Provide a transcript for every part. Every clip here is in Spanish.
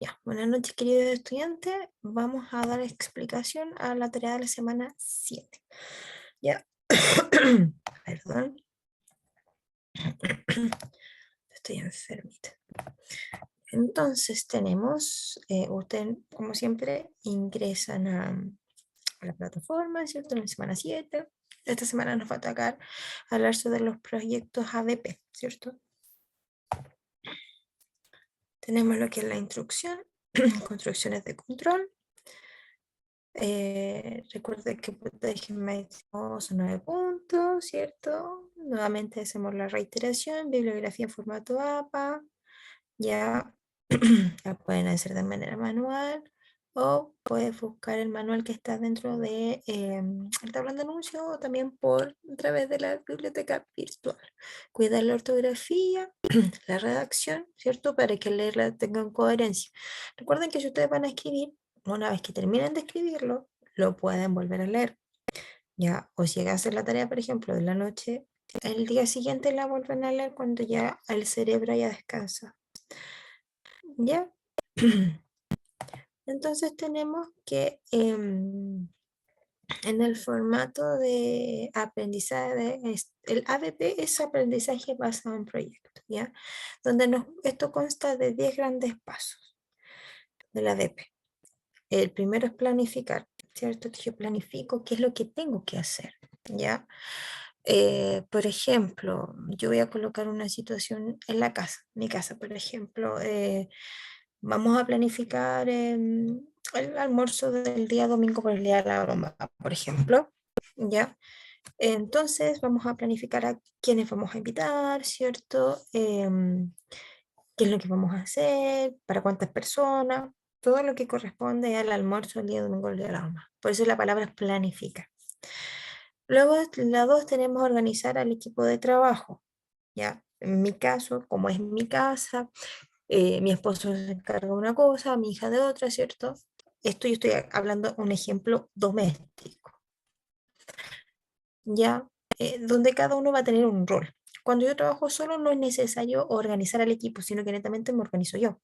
Ya, buenas noches, queridos estudiantes. Vamos a dar explicación a la tarea de la semana 7. Ya, perdón, estoy enfermita. Entonces tenemos, ustedes como siempre ingresan a la plataforma, ¿cierto? En la semana 7. Esta semana nos va a tocar hablar sobre los proyectos ADP, ¿cierto? Tenemos lo que es la instrucción, construcciones de control. Recuerden que déjenme son 9 puntos, ¿cierto? Nuevamente hacemos la reiteración, bibliografía en formato APA, ya la pueden hacer de manera manual o puedes buscar el manual que está dentro de el tablón de anuncios o también por a través de la biblioteca virtual. Cuidar la ortografía, la redacción, ¿cierto? Para que leerla tengan coherencia. Recuerden que si ustedes van a escribir, una vez que terminen de escribirlo, lo pueden volver a leer. Ya, o si llegan a hacer la tarea, por ejemplo, de la noche, el día siguiente la vuelven a leer cuando ya el cerebro ya descansa. ¿Ya? Entonces tenemos que en el formato de aprendizaje, el ABP es aprendizaje basado en proyectos, ¿ya? Donde esto consta de 10 grandes pasos del ABP. El primero es planificar, ¿cierto? Que yo planifico qué es lo que tengo que hacer, ¿ya? Por ejemplo, yo voy a colocar una situación en la casa, mi casa, por ejemplo, vamos a planificar el almuerzo del día domingo por el día de la mamá, por ejemplo, ¿ya? Entonces vamos a planificar a quiénes vamos a invitar, ¿cierto? Qué es lo que vamos a hacer, para cuántas personas, todo lo que corresponde al almuerzo el día domingo el día de la mamá. Por eso la palabra es planificar. Luego, la dos tenemos organizar al equipo de trabajo, ¿ya? En mi caso, como es mi casa, mi esposo se encarga de una cosa, mi hija de otra, ¿cierto? Esto yo estoy hablando un ejemplo doméstico, ¿ya? Donde cada uno va a tener un rol. Cuando yo trabajo solo no es necesario organizar al equipo, sino que netamente me organizo yo.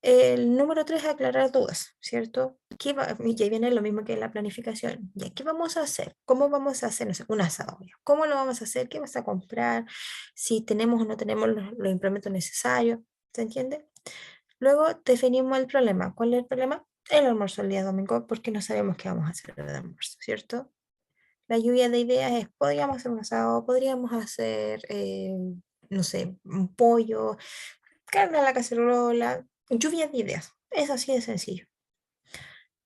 El número 3 es aclarar dudas, ¿cierto? Y ahí viene lo mismo que la planificación. ¿Ya qué vamos a hacer? ¿Cómo vamos a hacer, no sé, un asado? ¿Ya? ¿Cómo lo vamos a hacer? ¿Qué vas a comprar? Si tenemos o no tenemos los implementos necesarios, ¿se entiende? Luego definimos el problema. ¿Cuál es el problema? El almuerzo el día domingo, porque no sabemos qué vamos a hacer el almuerzo, ¿cierto? La lluvia de ideas es, podríamos hacer un asado, podríamos hacer, no sé, un pollo, carne a la cacerola, lluvia de ideas. Es así de sencillo.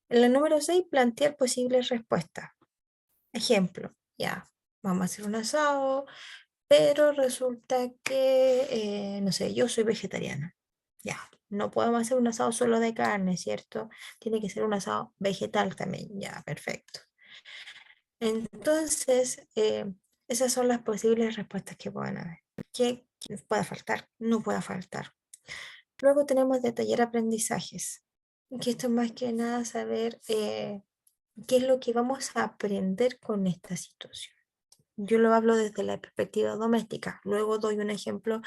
En la número 6 plantear posibles respuestas. Ejemplo, ya, vamos a hacer un asado, pero resulta que, no sé, yo soy vegetariana. Ya, no podemos hacer un asado solo de carne, ¿cierto? Tiene que ser un asado vegetal también. Ya, perfecto. Entonces, esas son las posibles respuestas que pueden haber. ¿Qué puede faltar? No puede faltar. Luego tenemos detallar aprendizajes, que esto es más que nada saber qué es lo que vamos a aprender con esta situación. Yo lo hablo desde la perspectiva doméstica, luego doy un ejemplo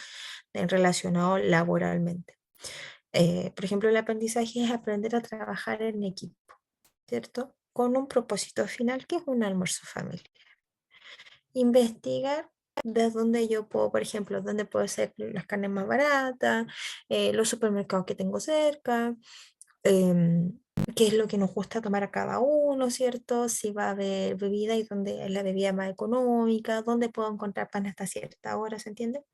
relacionado laboralmente. Por ejemplo, el aprendizaje es aprender a trabajar en equipo, ¿cierto? Con un propósito final que es un almuerzo familiar. Investigar de dónde yo puedo, por ejemplo, dónde puedo hacer las carnes más baratas, los supermercados que tengo cerca, em, qué es lo que nos gusta tomar a cada uno, ¿cierto? Si va a haber bebida y dónde es la bebida más económica, dónde puedo encontrar pan hasta cierta hora, ¿se entiende?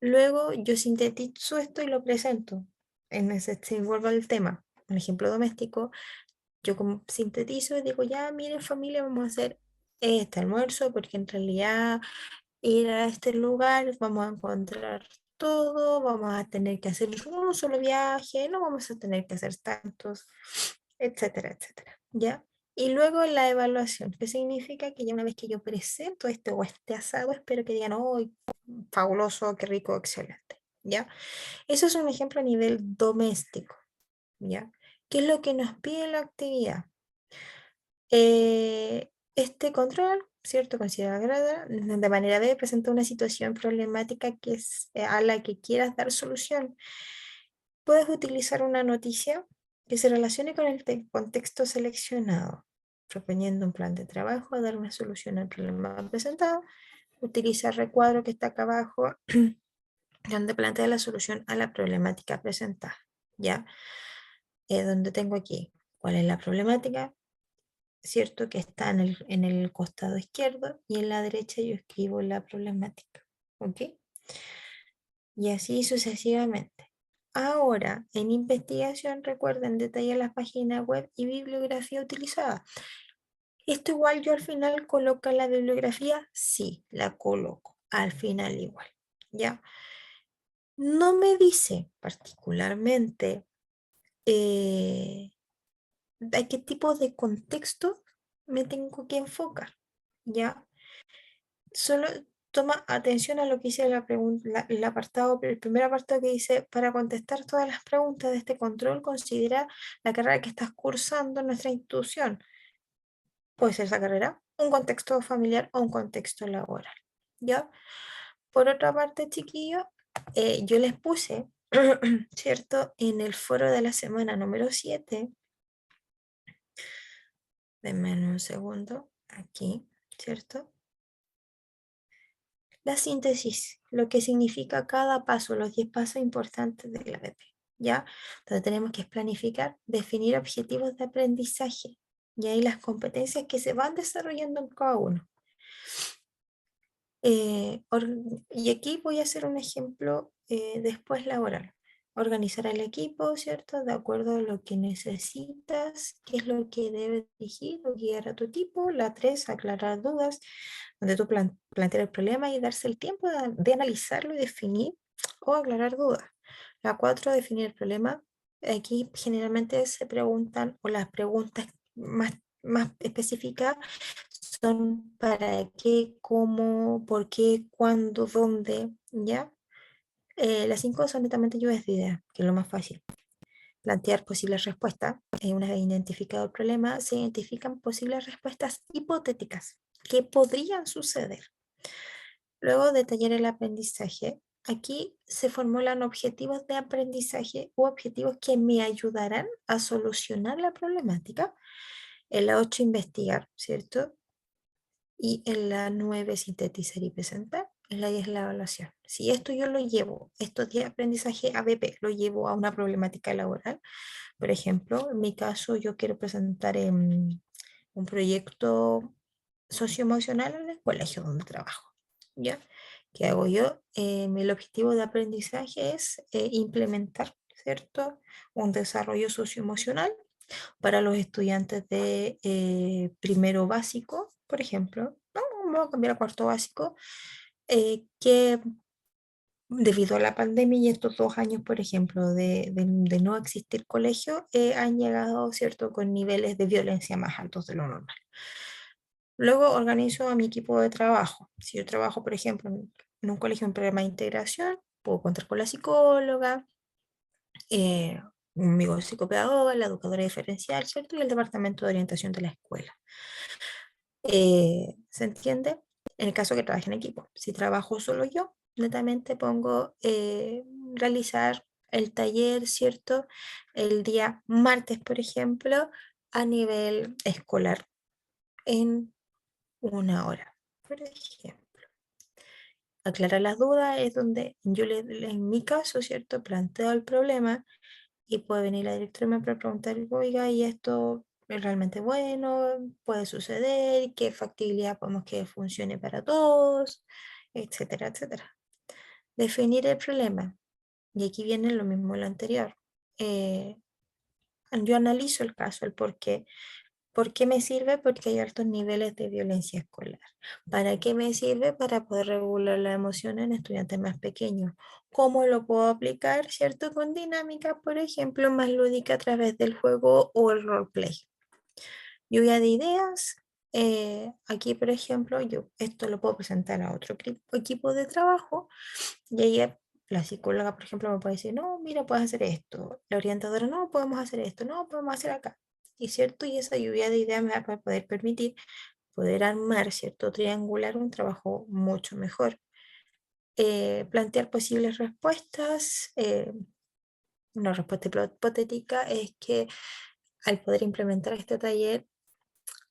Luego yo sintetizo esto y lo presento. En ese se vuelvo al tema. Un ejemplo doméstico, yo como sintetizo y digo, ya, miren familia, vamos a hacer este almuerzo porque en realidad ir a este lugar vamos a encontrar todo, vamos a tener que hacer un solo viaje, no vamos a tener que hacer tantos, etcétera, etcétera, ¿ya? Y luego la evaluación, que significa que ya una vez que yo presento este o este asado, espero que digan, oh, fabuloso, qué rico, excelente, ¿ya? Eso es un ejemplo a nivel doméstico, ¿ya? ¿Qué es lo que nos pide la actividad? Este control, ¿cierto? Considera de manera B presenta una situación problemática que es, a la que quieras dar solución. Puedes utilizar una noticia que se relacione con el contexto seleccionado, proponiendo un plan de trabajo, dar una solución al problema presentado, utiliza el recuadro que está acá abajo, donde plantea la solución a la problemática presentada, ¿ya? Donde tengo aquí, ¿cuál es la problemática? ¿Cierto? Que está en el costado izquierdo y en la derecha yo escribo la problemática, ¿ok? Y así sucesivamente. Ahora, en investigación, recuerden detallar las páginas web y bibliografía utilizada. Esto igual yo al final coloco la bibliografía, sí, la coloco al final igual, ¿ya? No me dice particularmente a qué tipo de contexto me tengo que enfocar, ¿ya? Solo toma atención a lo que dice la pregunta, el apartado, el primer apartado que dice, para contestar todas las preguntas de este control, considera la carrera que estás cursando en nuestra institución. Puede ser esa carrera, un contexto familiar o un contexto laboral, ¿ya? Por otra parte, chiquillos, yo les puse, ¿cierto? En el foro de la semana número 7, denme un segundo, aquí, ¿cierto? La síntesis, lo que significa cada paso, los 10 pasos importantes de la BP, ¿ya? Entonces tenemos que planificar, definir objetivos de aprendizaje y ahí las competencias que se van desarrollando en cada uno. Y aquí voy a hacer un ejemplo después laboral. Organizar el equipo, ¿cierto? De acuerdo a lo que necesitas, qué es lo que debes dirigir o guiar a tu equipo. La 3, aclarar dudas, donde tú plantear el problema y darse el tiempo de analizarlo y definir o aclarar dudas. La 4, definir el problema. Aquí generalmente se preguntan, o las preguntas más específicas son para qué, cómo, por qué, cuándo, dónde, ¿ya? Las 5 son netamente lluvias de ideas, que es lo más fácil. Plantear posibles respuestas. Una vez identificado el problema, se identifican posibles respuestas hipotéticas que podrían suceder. Luego, detallar el aprendizaje. Aquí se formulan objetivos de aprendizaje u objetivos que me ayudarán a solucionar la problemática. En la 8, investigar, ¿cierto? Y en la 9, sintetizar y presentar. En la 10, la evaluación. Si esto yo lo llevo, estos 10 aprendizaje ABP, lo llevo a una problemática laboral, por ejemplo, en mi caso yo quiero presentar un proyecto socioemocional en el colegio donde trabajo, ¿ya? ¿Qué hago yo? El objetivo de aprendizaje es implementar, ¿cierto? Un desarrollo socioemocional para los estudiantes de primero básico, por ejemplo, no, vamos a cambiar a cuarto básico, que debido a la pandemia y estos 2 años, por ejemplo, de no existir colegio, han llegado, ¿cierto?, con niveles de violencia más altos de lo normal. Luego organizo a mi equipo de trabajo. Si yo trabajo, por ejemplo, en un colegio en programa de integración, puedo contar con la psicóloga, eh, mi psicopedagoga, la educadora diferencial, ¿cierto? Y el departamento de orientación de la escuela. ¿Se entiende? En el caso que trabaje en equipo. Si trabajo solo yo, netamente pongo realizar el taller, ¿cierto? El día martes, por ejemplo, a nivel escolar, en 1 hora, por ejemplo. Aclarar las dudas es donde yo, en mi caso, ¿cierto? Planteo el problema y puede venir la directora y me puede preguntar, oiga, ¿y esto es realmente bueno? ¿Puede suceder? ¿Qué factibilidad podemos que funcione para todos? Etcétera, etcétera. Definir el problema. Y aquí viene lo mismo lo anterior. Eh, yo analizo el caso, el por qué. ¿Por qué me sirve? Porque hay altos niveles de violencia escolar. ¿Para qué me sirve? Para poder regular la emoción en estudiantes más pequeños. ¿Cómo lo puedo aplicar? ¿Cierto? Con dinámica, por ejemplo, más lúdica a través del juego o el roleplay. Lluvia de ideas. Aquí, por ejemplo, yo esto lo puedo presentar a otro equipo de trabajo y ahí la psicóloga, por ejemplo, me puede decir, no, mira, puedes hacer esto. La orientadora, no, podemos hacer esto, no, podemos hacer acá. Y cierto, y esa lluvia de ideas me va a poder permitir poder armar, cierto, triangular un trabajo mucho mejor. Plantear posibles respuestas, una respuesta hipotética es que al poder implementar este taller,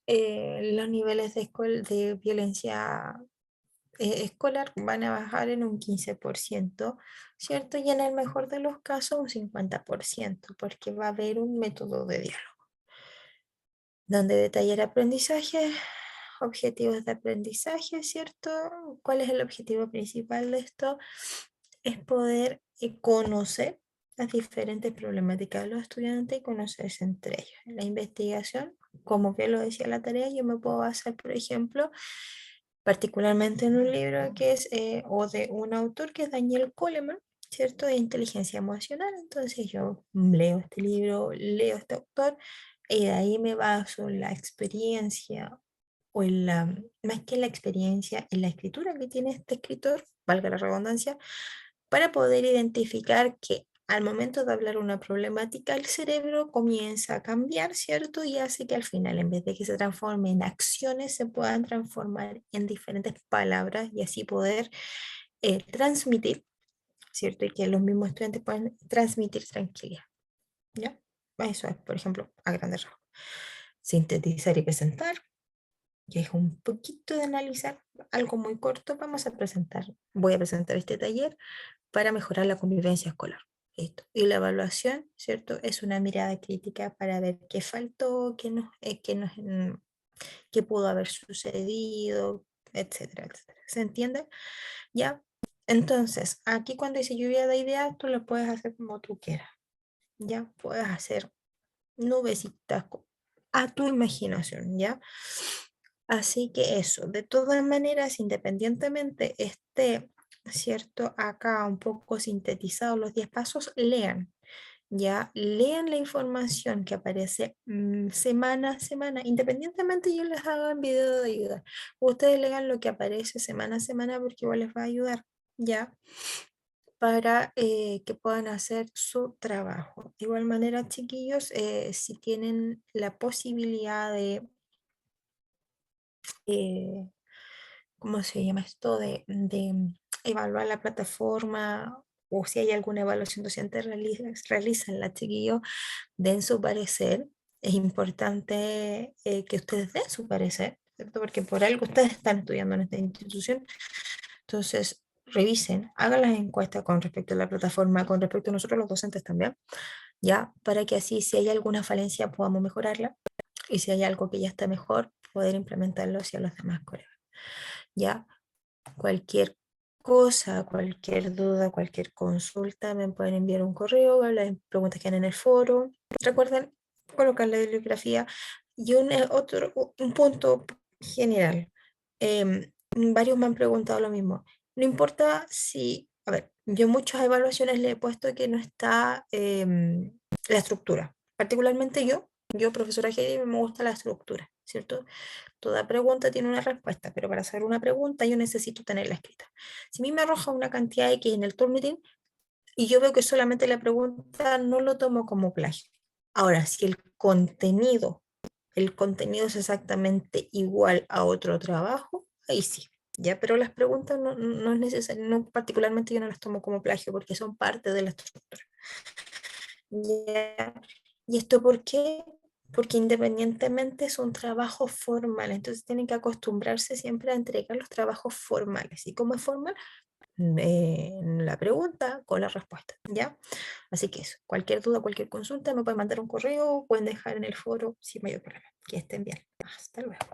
los niveles de violencia escolar van a bajar en un 15%, ¿cierto? Y en el mejor de los casos un 50%, porque va a haber un método de diálogo, donde detallar aprendizaje, objetivos de aprendizaje, ¿cierto? ¿Cuál es el objetivo principal de esto? Es poder conocer las diferentes problemáticas de los estudiantes y conocerse entre ellos. En la investigación, como bien lo decía la tarea, yo me puedo basar, por ejemplo, particularmente en un libro que es, o de un autor que es Daniel Goleman, ¿cierto? De inteligencia emocional. Entonces yo leo este libro, leo este autor, y de ahí me baso en la experiencia, o en la, más que en la experiencia, en la escritura que tiene este escritor, valga la redundancia, para poder identificar que al momento de hablar una problemática, el cerebro comienza a cambiar, ¿cierto? Y hace que al final, en vez de que se transforme en acciones, se puedan transformar en diferentes palabras y así poder transmitir, ¿cierto? Y que los mismos estudiantes puedan transmitir tranquilidad, ¿ya? Eso es, por ejemplo, a grandes rasgos. Sintetizar y presentar, que es un poquito de analizar, algo muy corto. Voy a presentar este taller para mejorar la convivencia escolar. Esto. Y la evaluación, ¿cierto? Es una mirada crítica para ver qué faltó, qué pudo haber sucedido, etcétera, etcétera. ¿Se entiende? ¿Ya? Entonces, aquí cuando dice lluvia de ideas, tú lo puedes hacer como tú quieras. ¿Ya? Puedes hacer nubecitas a tu imaginación, ¿ya? Así que eso, de todas maneras, independientemente esté, ¿cierto? Acá un poco sintetizado los 10 pasos, lean, ya, lean la información que aparece semana a semana, independientemente yo les haga un video de ayuda. Ustedes lean lo que aparece semana a semana porque igual les va a ayudar, ya, para que puedan hacer su trabajo. De igual manera, chiquillos, si tienen la posibilidad de eh, ¿cómo se llama esto? De evaluar la plataforma, o si hay alguna evaluación docente, realizan chiquillos, den su parecer. Es importante que ustedes den su parecer, ¿cierto? Porque por algo ustedes están estudiando en esta institución. Entonces, revisen, hagan las encuestas con respecto a la plataforma, con respecto a nosotros los docentes también, ¿ya? Para que así, si hay alguna falencia, podamos mejorarla. Y si hay algo que ya está mejor, poder implementarlo hacia los demás colegas. ¿Ya? Cualquier cosa, cualquier duda, cualquier consulta, me pueden enviar un correo, las preguntas que hay en el foro. Recuerden colocar la bibliografía y un punto general. Varios me han preguntado lo mismo. No importa si, a ver, yo en muchas evaluaciones le he puesto que no está la estructura. Particularmente yo, profesora Heidi, me gusta la estructura, ¿cierto? Toda pregunta tiene una respuesta, pero para hacer una pregunta yo necesito tenerla escrita. Si a mí me arroja una cantidad X en el Turnitin y yo veo que solamente la pregunta, no lo tomo como plagio. Ahora, si el contenido es exactamente igual a otro trabajo, ahí sí. Ya, pero las preguntas no es necesario, no, particularmente yo no las tomo como plagio porque son parte de la estructura. Ya. ¿Y esto por qué? Porque independientemente es un trabajo formal, entonces tienen que acostumbrarse siempre a entregar los trabajos formales. ¿Y cómo es formal? La pregunta con la respuesta, ¿ya? Así que eso, cualquier duda, cualquier consulta, me pueden mandar un correo, pueden dejar en el foro sin mayor problema. Que estén bien. Hasta luego.